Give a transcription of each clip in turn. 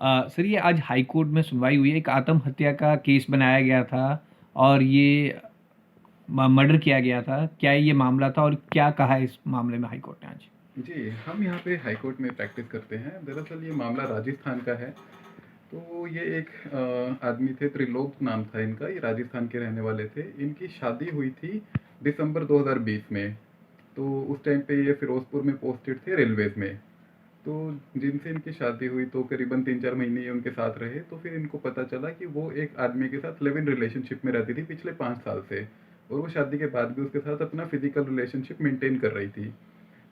Sir ये आज high court में सुनवाई हुई है। एक आत्महत्या का केस बनाया गया था और ये मर्डर किया गया था। क्या ये मामला था और क्या कहा है इस मामले में हाई कोर्ट ने आज? जी, हम यहाँ पे हाई कोर्ट में प्रैक्टिस करते हैं। दरअसल ये मामला राजस्थान का है। तो ये एक आदमी थे, त्रिलोक नाम था इनका, ये राजस्थान के रहने वाले थे। इनकी शादी हुई थी दिसंबर 2020 में। तो उस टाइम पे ये फिरोज़पुर में पोस्टेड थे रेलवेज़ में। तो जिनसे इनकी शादी हुई तो करीबन 3-4 महीने ये उनके साथ रहे। तो फिर इनको पता चला कि वो एक आदमी के साथ लिव इन रिलेशनशिप में रहती थी पिछले 5 साल से, और वो शादी के बाद भी उसके साथ अपना फिज़िकल रिलेशनशिप मेंटेन कर रही थी।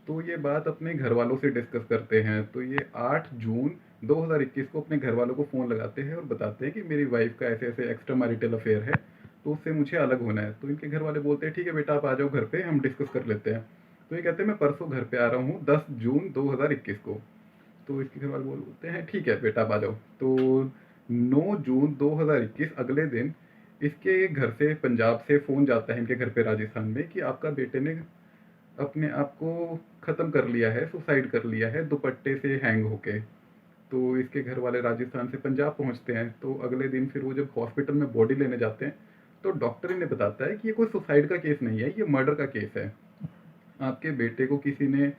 तो ये बात अपने घर वालों से डिस्कस करते हैं। तो ये 8 जून 2021 को अपने घर वालों को फ़ोन लगाते हैं और बताते हैं कि मेरी वाइफ़ का ऐसे-ऐसे एक्स्ट्रा मैरिटल अफ़ेयर है, तो उससे मुझे अलग होना है। तो इनके घर वाले बोलते हैं, "ठीक है बेटा, आप आ जाओ घर पे, हम डिस्कस कर लेते हैं।" तो ये कहते हैं, "मैं परसों घर पे आ रहा हूँ, 10 जून 2021 को।" तो इसके घर वाले बोलते हैं, "ठीक है बेटा, आप आ जाओ।" तो 9 जून 2021 अगले दिन इसके घर से, पंजाब से फ़ोन जाता है इनके घर पे राजस्थान में कि आपका बेटे ने अपने आप को ख़त्म कर लिया है, सुसाइड कर लिया है दुपट्टे से हैंग होके। तो इसके घर वाले राजस्थान से पंजाब पहुँचते हैं। तो अगले दिन फिर वो जब हॉस्पिटल में बॉडी लेने जाते हैं, तो डॉक्टर इन्हें बताता है कि ये कोई सुसाइड का केस नहीं है, ये मर्डर का केस है। आपके बेटे को किसी ने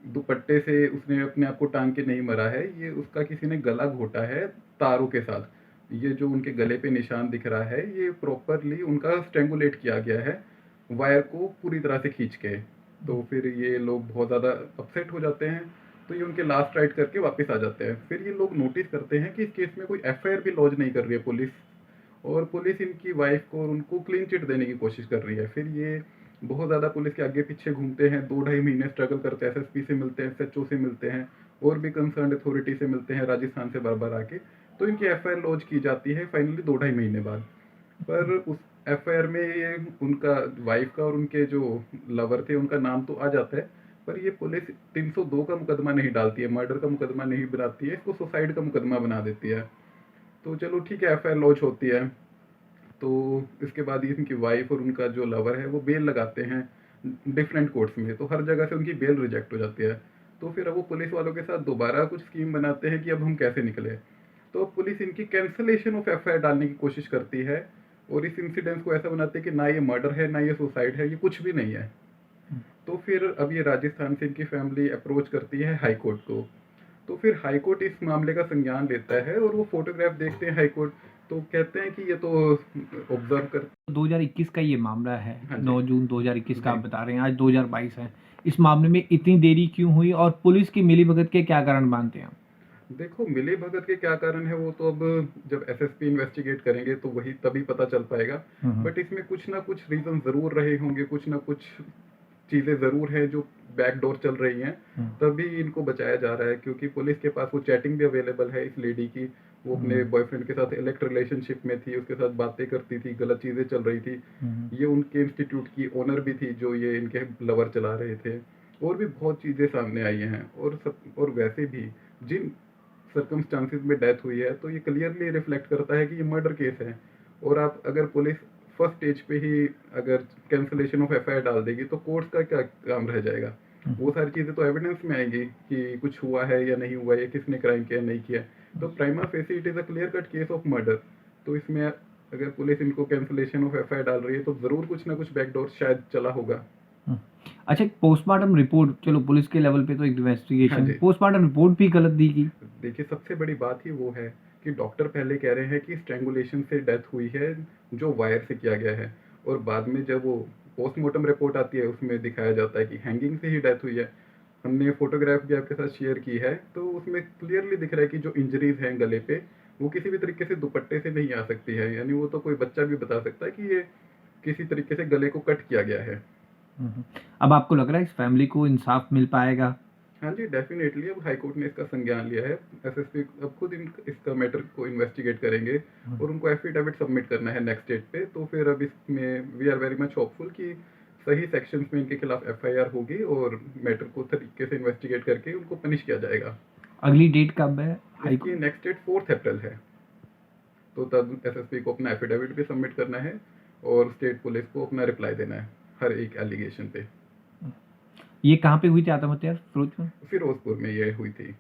दुपट्टे से, उसने अपने आप को टाँग के नहीं मरा है, ये उसका किसी ने गला घोटा है तारों के साथ। ये जो उनके गले पे निशान दिख रहा है, ये प्रॉपरली उनका स्ट्रैंगुलेट किया गया है, वायर को पूरी तरह से खींच के। तो फिर ये लोग बहुत ज़्यादा अपसेट हो जाते हैं, तो ये उनके लास्ट राइट करके वापस आ जाते हैं। फिर ये लोग नोटिस करते हैं कि इस केस में कोई एफआईआर भी लॉन्च नहीं कर रही है पुलिस, और पुलिस इनकी वाइफ को और उनको क्लीन चिट देने की कोशिश कर रही है। फिर ये बहुत ज़्यादा पुलिस के आगे पीछे घूमते हैं, 2 ढाई महीने स्ट्रगल करते हैं, एसएसपी से मिलते हैं, एसएचओ से मिलते हैं, और भी कंसर्न्ड अथॉरिटी से मिलते हैं राजस्थान से बार-बार आके। तो इनकी एफआईआर लॉन्च की जाती है फाइनली 2 ढाई महीने बाद। पर उस एफआईआर में ये उनका वाइफ का और उनके जो लवर थे उनका नाम तो आ जाता है, पर ये पुलिस 302 का मुकदमा नहीं डालती है, मर्डर का मुकदमा नहीं बनाती है, इसको सुसाइड का मुकदमा बना देती है। तो चलो ठीक है, एफआईआर लॉन्च होती है। तो इसके बाद ये इनकी वाइफ और उनका जो लवर है वो बेल लगाते हैं डिफरेंट कोर्ट्स में, तो हर जगह से उनकी बेल रिजेक्ट हो जाती है। तो फिर अब वो पुलिस वालों के साथ दोबारा कुछ स्कीम बनाते हैं कि अब हम कैसे निकले। तो पुलिस इनकी कैंसलेशन ऑफ एफआईआर डालने की कोशिश करती है, और इस इंसिडेंट को ऐसा बनाते हैं कि ना ये मर्डर है, ना ये सुसाइड है, ये कुछ भी नहीं है। तो फिर अब ये राजस्थान से इनकी फैमिली अप्रोच करती है हाई कोर्ट को। तो फिर हाई कोर्ट इस मामले का संज्ञान लेता है, और वो फोटोग्राफ देखते हैं हाई कोर्ट, तो कहते हैं कि ये तो ऑब्जर्व कर। 2021 का ये मामला है। हाँ जी। 9 जून 2021 का जी। आप बता रहे हैं, आज 2022 है। इस मामले में इतनी देरी क्यों हुई और पुलिस की मिलीभगत के क्या कारण मानते हैं आप? देखो, मिलीभगत के क्या कारण है वो तो अब जब एसएसपी इन्वेस्टिगेट करेंगे तो वही तभी पता चल पाएगा। बट इसमें कुछ ना कुछ रीजन जरूर रहे होंगे, कुछ ना कुछ चीजें जरूर हैं जो बैकडोर चल रही हैं, तभी इनको बचाया जा रहा है। क्योंकि पुलिस के पास वो चैटिंग भी अवेलेबल है इस लेडी की। वो अपने बॉयफ्रेंड के साथ इलेक्ट रिलेशनशिप में थी, उसके साथ बातें करती थी, गलत चीजें चल रही थी। ये उनके इंस्टीट्यूट की ओनर भी थी जो ये इनके लवर चला रहे थे। और भी बहुत चीजें सामने आई हैं, और सब, और वैसे भी जिन सर्कमस्टांसिस में डेथ हुई है, तो ये क्लियरली रिफ्लेक्ट करता है कि ये मर्डर केस है। और आप अगर पुलिस फर्स्ट स्टेज पे ही अगर कैंसलेशन ऑफ एफआईआर डाल देगी तो कोर्ट्स का क्या काम रह जाएगा। वो सारी चीज़ें तो एविडेंस में आएंगी कि कुछ हुआ है या नहीं हुआ है, किसने क्राइम किया नहीं किया। तो prima facie it is a clear cut case of murder. तो इसमें अगर पुलिस इनको कैंसलेशन ऑफ एफआईआर डाल रही है तो ज़रूर कुछ ना कुछ बैकडोर शायद चला होगा। अच्छा, पोस्टमार्टम रिपोर्ट, चलो पुलिस के लेवल पे तो एक हाँ इन्वेस्टिगेशन, जी। पोस्टमार्टम रिपोर्ट भी गलत दी गई। देखिए, सबसे बड़ी बात ही वो है कि डॉक्टर पहले कह रहे हैं कि स्ट्रैंगुलेशन से डेथ हुई है, जो वायर से किया गया है, और बाद में जब वो पोस्टमार्टम रिपोर्ट आती है उसमें दिखाया जाता है कि हैंगिंग से ही डेथ हुई है। हमने फोटोग्राफ भी आपके साथ शेयर की है, तो उसमें क्लियरली दिख रहा है कि जो इंजरीज हैं गले पे, वो किसी भी तरीके से दुपट्टे से नहीं आ सकती है। यानी वो तो कोई बच्चा भी बता सकता है कि ये किसी तरीके से गले को कट किया गया है। अब आपको लग रहा है इस फैमिली को इंसाफ मिल पाएगा? हाँ जी, डेफ़िनेटली अब हाई कोर्ट ने इसका संज्ञान लिया है। एसएसपी अब खुद इसका मैटर को इन्वेस्टिगेट करेंगे, और उनको एफिडेविट सबमिट करना है नेक्स्ट डेट पे। तो फिर अब इसमें we are very much hopeful कि सही सेक्शंस में इनके खिलाफ एफआईआर होगी, और मैटर को तरीके से इन्वेस्टिगेट करके उनको पनिश किया जाएगा। अगली डेट कब है हाई इसकी कोर्ट? नेक्स्ट डेट 4 अप्रैल है। तो तब एसएसपी को अपना एफिडेविट भी सबमिट करना है, और स्टेट पुलिस को अपना रिप्लाई देना है हर एक एलिगेशन पे। ये कहाँ पे हुई थी आत्महत्या, फिरोजपुर? फिरोजपुर में ये हुई थी।